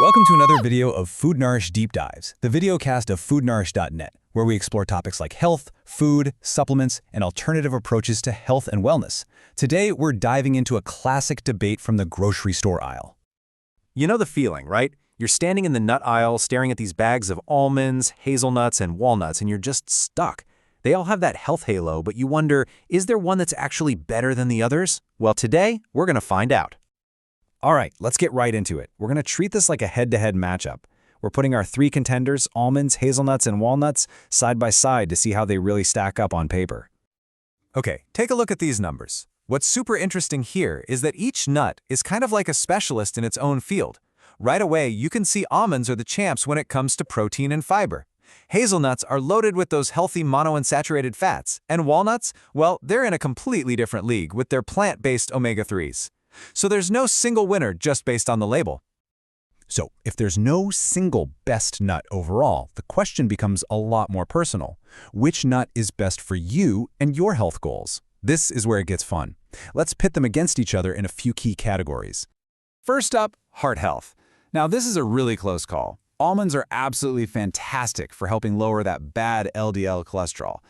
Welcome to another video of Food Nourish Deep Dives, the videocast of foodnourish.net, where we explore topics like health, food, supplements, and alternative approaches to health and wellness. Today, we're diving into a classic debate from the grocery store aisle. You know the feeling, right? You're standing in the nut aisle staring at these bags of almonds, hazelnuts, and walnuts, and you're just stuck. They all have that health halo, but you wonder, is there one that's actually better than the others? Well, today, we're going to find out. All right, let's get right into it. We're going to treat this like a head-to-head matchup. We're putting our three contenders, almonds, hazelnuts, and walnuts, side by side to see how they really stack up on paper. Okay, take a look at these numbers. What's super interesting here is that each nut is kind of like a specialist in its own field. Right away, you can see almonds are the champs when it comes to protein and fiber. Hazelnuts are loaded with those healthy monounsaturated fats, and walnuts, well, they're in a completely different league with their plant-based omega-3s. So there's no single winner just based on the label. So if there's no single best nut overall, the question becomes a lot more personal. Which nut is best for you and your health goals? This is where it gets fun. Let's pit them against each other in a few key categories. First up, heart health. Now this is a really close call. Almonds are absolutely fantastic for helping lower that bad LDL cholesterol.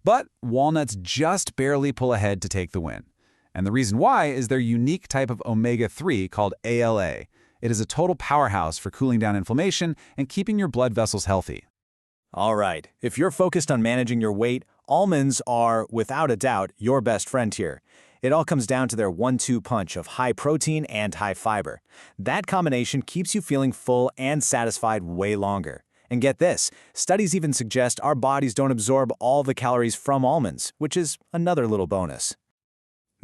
But walnuts just barely pull ahead to take the win. And the reason why is their unique type of omega-3 called ALA. It is a total powerhouse for cooling down inflammation and keeping your blood vessels healthy. All right, if you're focused on managing your weight, almonds are, without a doubt, your best friend here. It all comes down to their 1-2 punch of high protein and high fiber. That combination keeps you feeling full and satisfied way longer. And get this, studies even suggest our bodies don't absorb all the calories from almonds, which is another little bonus.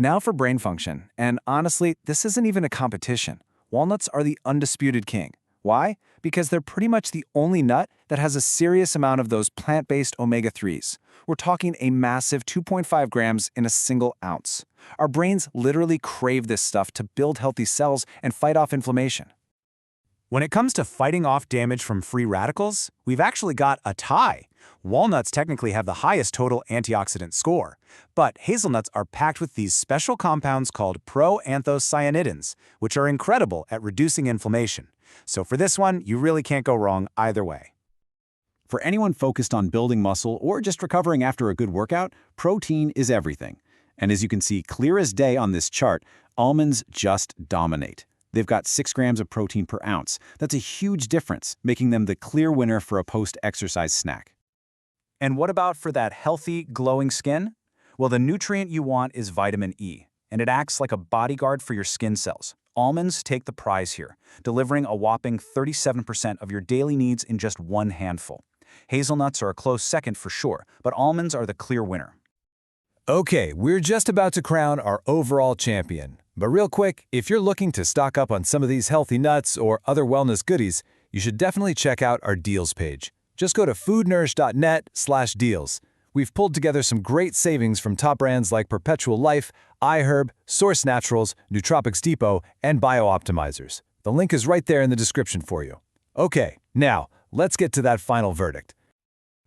Now for brain function, and honestly, this isn't even a competition. Walnuts are the undisputed king. Why? Because they're pretty much the only nut that has a serious amount of those plant-based omega-3s. We're talking a massive 2.5 grams in a single ounce. Our brains literally crave this stuff to build healthy cells and fight off inflammation. When it comes to fighting off damage from free radicals, we've actually got a tie. Walnuts technically have the highest total antioxidant score, but hazelnuts are packed with these special compounds called proanthocyanidins, which are incredible at reducing inflammation. So for this one, you really can't go wrong either way. For anyone focused on building muscle or just recovering after a good workout, protein is everything. And as you can see clear as day on this chart, almonds just dominate. They've got 6 grams of protein per ounce. That's a huge difference, making them the clear winner for a post-exercise snack. And what about for that healthy, glowing skin? Well, the nutrient you want is vitamin E, and it acts like a bodyguard for your skin cells. Almonds take the prize here, delivering a whopping 37% of your daily needs in just one handful. Hazelnuts are a close second for sure, but almonds are the clear winner. Okay, we're just about to crown our overall champion. But real quick, if you're looking to stock up on some of these healthy nuts or other wellness goodies, you should definitely check out our deals page. Just go to foodnourish.net/deals. We've pulled together some great savings from top brands like Perpetual Life, iHerb, Source Naturals, Nootropics Depot, and BioOptimizers. The link is right there in the description for you. Okay, now, let's get to that final verdict.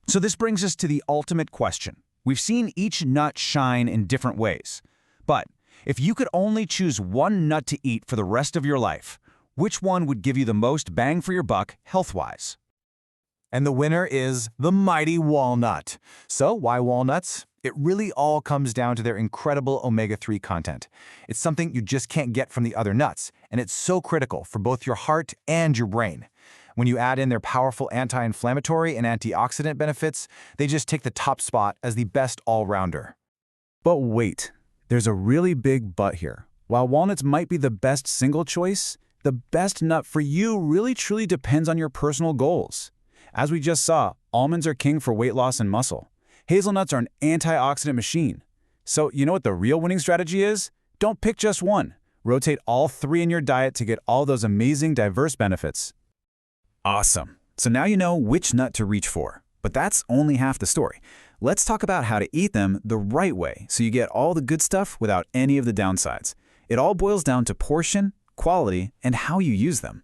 So this brings us to the ultimate question. We've seen each nut shine in different ways. But if you could only choose one nut to eat for the rest of your life, which one would give you the most bang for your buck health-wise? And the winner is the mighty walnut. So why walnuts? It really all comes down to their incredible omega-3 content. It's something you just can't get from the other nuts, and it's so critical for both your heart and your brain. When you add in their powerful anti-inflammatory and antioxidant benefits, they just take the top spot as the best all-rounder. But wait, there's a really big but here. While walnuts might be the best single choice, the best nut for you really truly depends on your personal goals. As we just saw, almonds are king for weight loss and muscle. Hazelnuts are an antioxidant machine. So you know what the real winning strategy is? Don't pick just one. Rotate all three in your diet to get all those amazing diverse benefits. Awesome. So now you know which nut to reach for. But that's only half the story. Let's talk about how to eat them the right way so you get all the good stuff without any of the downsides. It all boils down to portion, quality, and how you use them.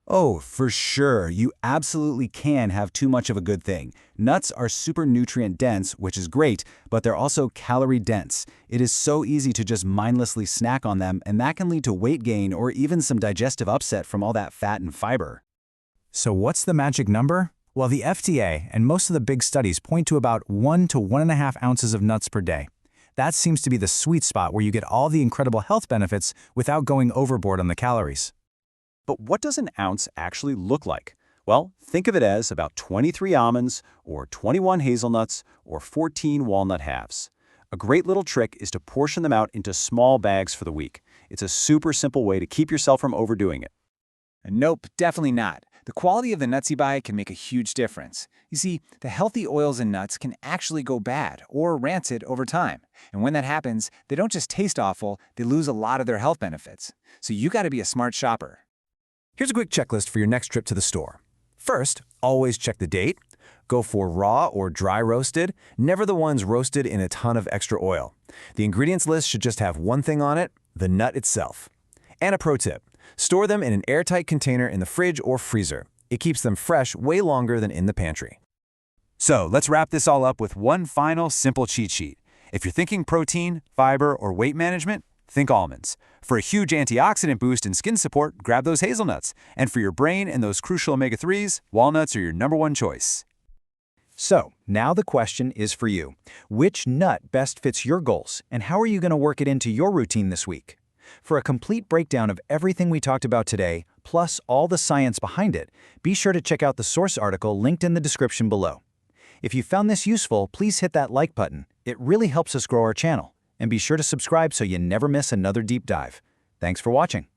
Oh, for sure. You absolutely can have too much of a good thing. Nuts are super nutrient dense, which is great, but they're also calorie dense. It is so easy to just mindlessly snack on them, and that can lead to weight gain or even some digestive upset from all that fat and fiber. So what's the magic number? Well, the FDA and most of the big studies point to about 1 to 1.5 ounces of nuts per day. That seems to be the sweet spot where you get all the incredible health benefits without going overboard on the calories. But what does an ounce actually look like? Well, think of it as about 23 almonds, or 21 hazelnuts, or 14 walnut halves. A great little trick is to portion them out into small bags for the week. It's a super simple way to keep yourself from overdoing it. Nope, definitely not. The quality of the nuts you buy can make a huge difference. You see, the healthy oils in nuts can actually go bad or rancid over time. And when that happens, they don't just taste awful, they lose a lot of their health benefits. So you gotta be a smart shopper. Here's a quick checklist for your next trip to the store. First, always check the date. Go for raw or dry roasted, never the ones roasted in a ton of extra oil. The ingredients list should just have one thing on it, the nut itself. And a pro tip, store them in an airtight container in the fridge or freezer. It keeps them fresh way longer than in the pantry. So let's wrap this all up with one final simple cheat sheet. If you're thinking protein, fiber, or weight management, think almonds. For a huge antioxidant boost and skin support, grab those hazelnuts. And for your brain and those crucial omega-3s, walnuts are your #1 choice. So, now the question is for you. Which nut best fits your goals, and how are you going to work it into your routine this week? For a complete breakdown of everything we talked about today, plus all the science behind it, be sure to check out the source article linked in the description below. If you found this useful, please hit that like button. It really helps us grow our channel. And be sure to subscribe so you never miss another deep dive. Thanks for watching.